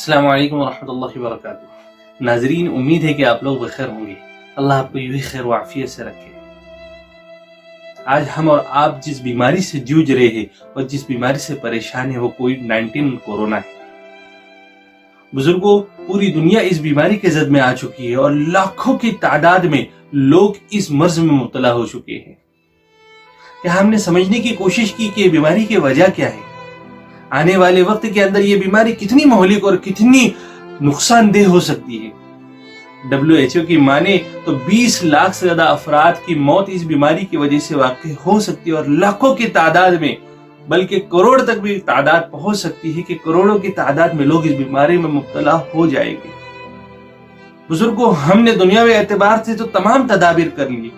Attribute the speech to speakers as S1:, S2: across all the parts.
S1: السلام علیکم ورحمۃ اللہ وبرکاتہ۔ ناظرین، امید ہے کہ آپ لوگ بخیر ہوں گے۔ اللہ آپ کو یوں ہی خیر و عافیت سے رکھے۔ آج ہم اور آپ جس بیماری سے جوجھ رہے ہیں اور جس بیماری سے پریشان ہے وہ کووڈ-19 کورونا ہے۔ بزرگوں، پوری دنیا اس بیماری کے زد میں آ چکی ہے اور لاکھوں کی تعداد میں لوگ اس مرض میں مبتلا ہو چکے ہیں۔ کیا ہم نے سمجھنے کی کوشش کی کہ یہ بیماری کی وجہ کیا ہے؟ آنے والے وقت کے اندر یہ بیماری کتنی مہلک اور کتنی نقصان دہ ہو سکتی ہے؟ WHO کی مانے تو 20 لاکھ سے زیادہ افراد کی موت اس بیماری کی وجہ سے واقع ہو سکتی ہے اور لاکھوں کی تعداد میں بلکہ کروڑ تک بھی تعداد پہنچ سکتی ہے کہ کروڑوں کی تعداد میں لوگ اس بیماری میں مبتلا ہو جائیں گے۔ بزرگوں، ہم نے دنیاوی اعتبار سے تو تمام تدابیر کر لی،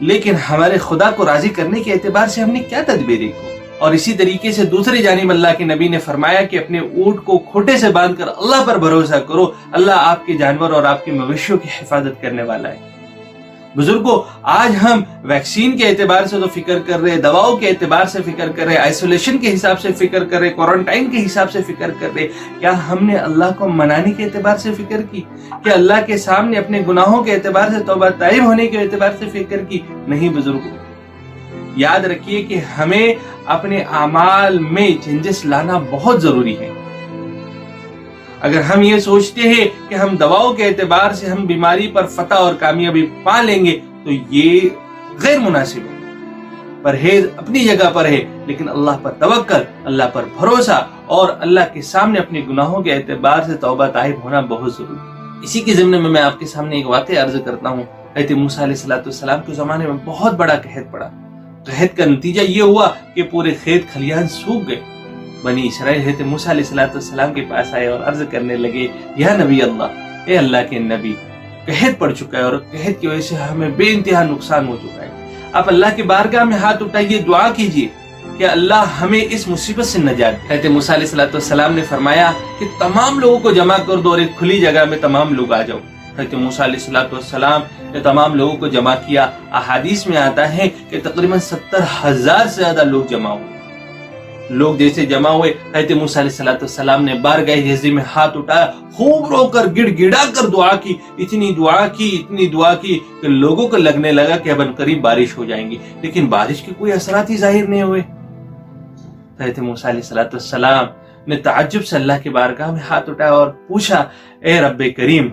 S1: لیکن ہمارے خدا کو راضی کرنے کے اعتبار سے ہم نے کیا تدبیریں کی؟ اور اسی طریقے سے دوسری جانب اللہ کے نبی نے فرمایا کہ اپنے اونٹ کو کھوٹے سے باندھ کر اللہ پر بھروسہ کرو، اللہ آپ کے جانور اور آپ کے مویشیوں کی حفاظت کرنے والا ہے۔ بزرگوں، آج ہم ویکسین کے اعتبار سے تو فکر کر رہے، دواؤں کے اعتبار سے فکر کر رہے، آئسولیشن کے حساب سے فکر کر رہے، کوارنٹائن کے حساب سے فکر کر رہے، کیا ہم نے اللہ کو منانے کے اعتبار سے فکر کی؟ کیا اللہ کے سامنے اپنے گناہوں کے اعتبار سے توبہ طائب ہونے کے اعتبار سے فکر کی؟ نہیں بزرگوں، یاد رکھیے کہ ہمیں اپنے اعمال میں چینجز لانا بہت ضروری ہے۔ اگر ہم یہ سوچتے ہیں کہ ہم دواؤں کے اعتبار سے ہم بیماری پر فتح اور کامیابی پا لیں گے تو یہ غیر مناسب ہے۔ پرہیز اپنی جگہ پر ہے، لیکن اللہ پر توکل، اللہ پر بھروسہ اور اللہ کے سامنے اپنے گناہوں کے اعتبار سے توبہ طائب ہونا بہت ضروری ہے۔ اسی کے ضمن میں آپ کے سامنے ایک واقعہ عرض کرتا ہوں۔ حضرت موسیٰ علیہ السلام کے زمانے میں بہت بڑا قحط پڑا۔ قحط کا نتیجہ یہ ہوا کہ پورے کھیت کھلیان سوکھ گئے۔ بنی اسرائیل حضرت موسیٰ علیہ السلام کے پاس آئے اور عرض کرنے لگے، یا نبی اللہ، اے اللہ کے نبی، قحط پڑ چکا ہے اور قحط کی وجہ سے ہمیں بے انتہا نقصان ہو چکا ہے۔ آپ اللہ کی بارگاہ میں ہاتھ اٹھائیے، دعا کیجیے کہ اللہ ہمیں اس مصیبت سے نجات دے۔ حضرت موسیٰ علیہ السلام نے فرمایا کہ تمام لوگوں کو جمع کر دو اور ایک کھلی جگہ میں تمام لوگ آ جاؤ۔ حضرت موسیٰ علیہ السلام نے تمام لوگوں کو جمع کیا۔ احادیث میں آتا ہے کہ تقریباً 70,000 سے زیادہ لوگ جمع ہوئے۔ لوگ جیسے جمع ہوئے، حضرت موسیٰ علیہ السلام نے بارگاہ عزیز میں ہاتھ اٹھایا، خوب رو کر گڑ گڑا کر دعا کی، اتنی دعا کی کہ لوگوں کو لگنے لگا کہ اب قریب بارش ہو جائیں گی، لیکن بارش کے کوئی اثرات ہی ظاہر نہیں ہوئے۔ حضرت موسیٰ علیہ السلام نے تعجب سے اللہ کی بارگاہ میں ہاتھ اٹھایا اور پوچھا، اے رب کریم،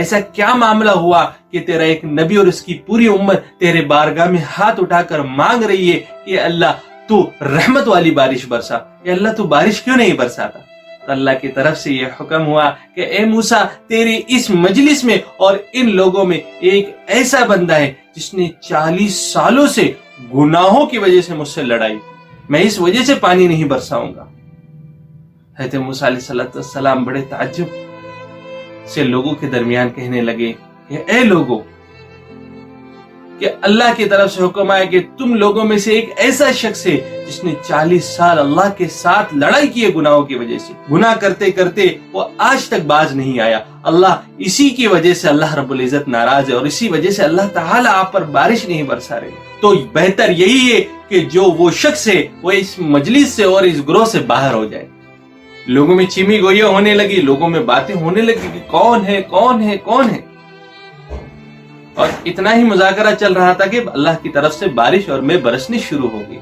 S1: ایسا کیا معاملہ ہوا کہ تیرا ایک نبی اور اس کی پوری امت تیرے بارگاہ میں ہاتھ اٹھا کر مانگ رہی ہے کہ اللہ تو رحمت والی بارش برسا، یا اللہ تو بارش کیوں نہیں برساتا؟ تو اللہ کی طرف سے یہ حکم ہوا کہ اے موسیٰ، تیری اس مجلس میں اور ان لوگوں میں ایک ایسا بندہ ہے جس نے 40 سالوں سے گناہوں کی وجہ سے مجھ سے لڑائی، میں اس وجہ سے پانی نہیں برساؤں گا۔ حضرت موسیٰ علیہ السلام بڑے تعجب سے لوگوں کے درمیان کہنے لگے کہ اے لوگوں، کہ اللہ کی طرف سے حکم آیا کہ تم لوگوں میں سے ایک ایسا شخص ہے جس نے 40 سال اللہ کے ساتھ لڑائی کی ہے گناہوں کی وجہ سے، گناہ کرتے کرتے وہ آج تک باز نہیں آیا۔ اللہ اسی کی وجہ سے اللہ رب العزت ناراض ہے اور اسی وجہ سے اللہ تعالیٰ آپ پر بارش نہیں برسا رہے۔ تو بہتر یہی ہے کہ جو وہ شخص ہے وہ اس مجلس سے اور اس گروہ سے باہر ہو جائے۔ لوگوں میں چیمی گوئیاں ہونے لگی، لوگوں میں باتیں ہونے لگی کہ کون ہے۔ اور اتنا ہی مذاکرہ چل رہا تھا کہ اللہ کی طرف سے بارش اور میں برسنی شروع ہو گئی۔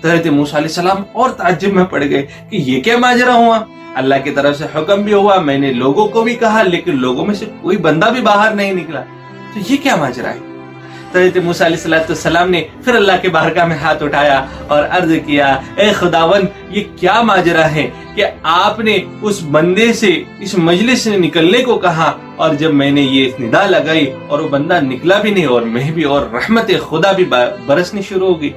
S1: تو حضرت موسیٰ علیہ السلام اور تعجب میں پڑ گئے کہ یہ کیا ماجرا ہوا؟ اللہ کی طرف سے حکم بھی ہوا، میں نے لوگوں کو بھی کہا، لیکن لوگوں میں سے کوئی بندہ بھی باہر نہیں نکلا، تو یہ کیا ماجرا ہے؟ تو حضرت موسیٰ علیہ السلام نے پھر اللہ کے بارگاہ میں ہاتھ اٹھایا اور عرض کیا، اے خداوند، یہ کیا ماجرا ہے کہ آپ نے اس بندے سے اس مجلس سے نکلنے کو کہا اور جب میں نے یہ ندا لگائی اور وہ بندہ نکلا بھی نہیں اور میں بھی، اور رحمت خدا بھی برسنی شروع ہو گئی۔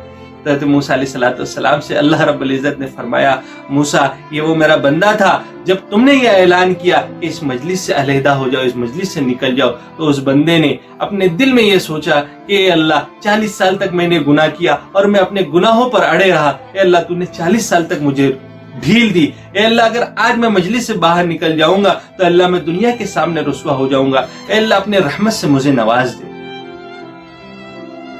S1: حضرت موسیٰ علیہ السلام سے اللہ رب العزت نے فرمایا، موسیٰ، یہ وہ میرا بندہ تھا، جب تم نے یہ اعلان کیا کہ اس مجلس سے علیحدہ ہو جاؤ، اس مجلس سے نکل جاؤ، تو اس بندے نے اپنے دل میں یہ سوچا کہ اے اللہ، 40 سال تک میں نے گناہ کیا اور میں اپنے گناہوں پر اڑے رہا، اے اللہ تو نے 40 سال تک مجھے ڈھیل دی، اے اللہ اگر آج میں مجلس سے باہر نکل جاؤں گا تو اللہ میں دنیا کے سامنے رسوا ہو جاؤں گا، اے اللہ اپنے رحمت سے مجھے نواز دے۔